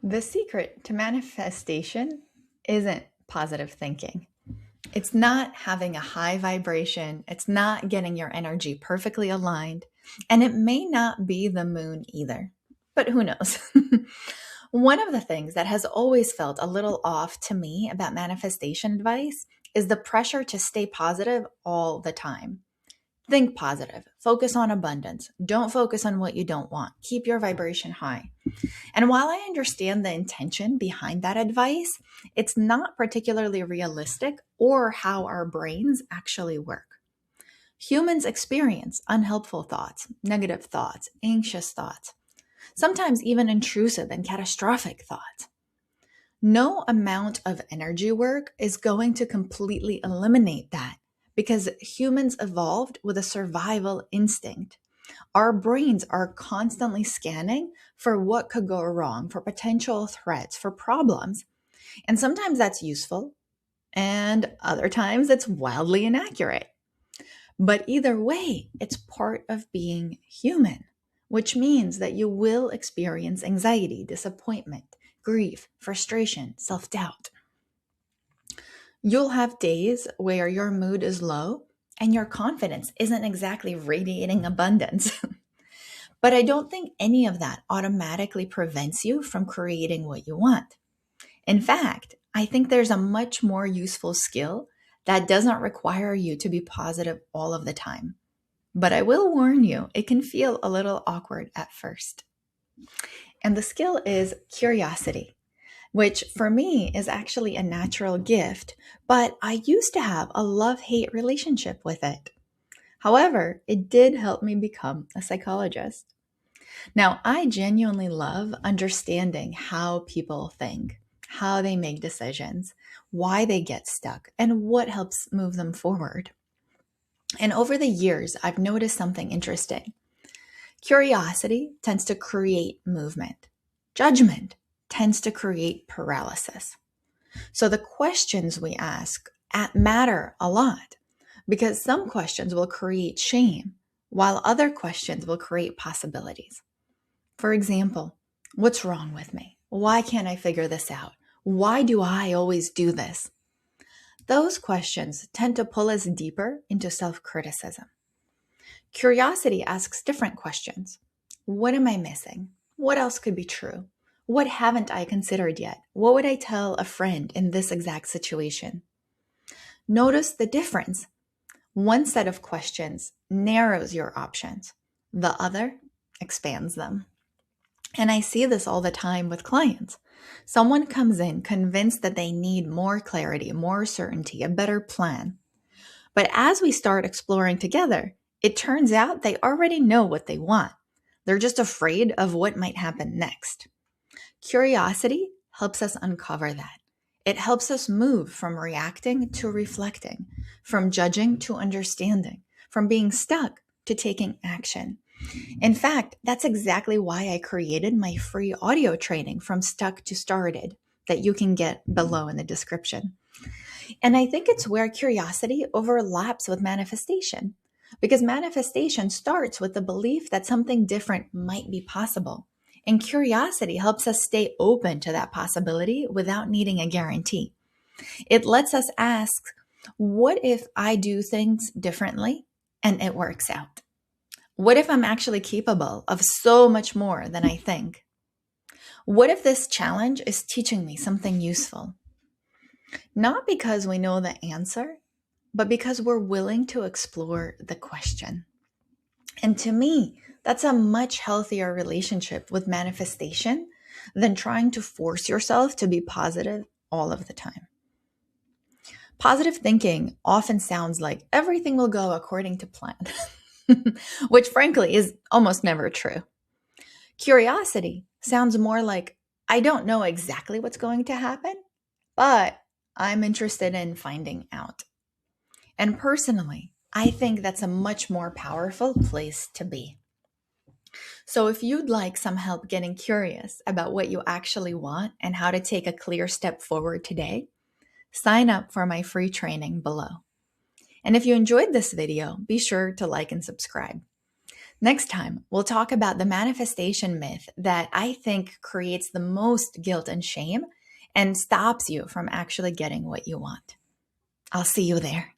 The secret to manifestation isn't positive thinking. It's not having a high vibration. It's not getting your energy perfectly aligned. And it may not be the moon either. But who knows? One of the things that has always felt a little off to me about manifestation advice is the pressure to stay positive all the time. Think positive. Focus on abundance. Don't focus on what you don't want. Keep your vibration high. And while I understand the intention behind that advice, it's not particularly realistic or how our brains actually work. Humans experience unhelpful thoughts, negative thoughts, anxious thoughts, sometimes even intrusive and catastrophic thoughts. No amount of energy work is going to completely eliminate that because humans evolved with a survival instinct. Our brains are constantly scanning for what could go wrong, for potential threats, for problems. And sometimes that's useful, and other times it's wildly inaccurate. But either way, it's part of being human, which means that you will experience anxiety, disappointment, grief, frustration, self-doubt. You'll have days where your mood is low and your confidence isn't exactly radiating abundance. But I don't think any of that automatically prevents you from creating what you want. In fact, I think there's a much more useful skill that doesn't require you to be positive all of the time. But I will warn you, it can feel a little awkward at first. And the skill is curiosity, which for me is actually a natural gift, but I used to have a love-hate relationship with it. However, it did help me become a psychologist. Now, I genuinely love understanding how people think, how they make decisions, why they get stuck, and what helps move them forward. And over the years, I've noticed something interesting. Curiosity tends to create movement. Judgment tends to create paralysis. So the questions we ask matter a lot because some questions will create shame while other questions will create possibilities. For example, what's wrong with me? Why can't I figure this out? Why do I always do this? Those questions tend to pull us deeper into self-criticism. Curiosity asks different questions. What am I missing? What else could be true? What haven't I considered yet? What would I tell a friend in this exact situation? Notice the difference. One set of questions narrows your options. The other expands them. And I see this all the time with clients. Someone comes in convinced that they need more clarity, more certainty, a better plan. But as we start exploring together, it turns out they already know what they want. They're just afraid of what might happen next. Curiosity helps us uncover that. It helps us move from reacting to reflecting, from judging to understanding, from being stuck to taking action. In fact, that's exactly why I created my free audio training from Stuck to Started that you can get below in the description. And I think it's where curiosity overlaps with manifestation, because manifestation starts with the belief that something different might be possible. And curiosity helps us stay open to that possibility without needing a guarantee. It lets us ask, what if I do things differently and it works out? What if I'm actually capable of so much more than I think? What if this challenge is teaching me something useful? Not because we know the answer, but because we're willing to explore the question. And to me, that's a much healthier relationship with manifestation than trying to force yourself to be positive all of the time. Positive thinking often sounds like everything will go according to plan, which frankly is almost never true. Curiosity sounds more like, I don't know exactly what's going to happen, but I'm interested in finding out. And personally, I think that's a much more powerful place to be. So if you'd like some help getting curious about what you actually want and how to take a clear step forward today, sign up for my free training below. And if you enjoyed this video, be sure to like and subscribe. Next time, we'll talk about the manifestation myth that I think creates the most guilt and shame and stops you from actually getting what you want. I'll see you there.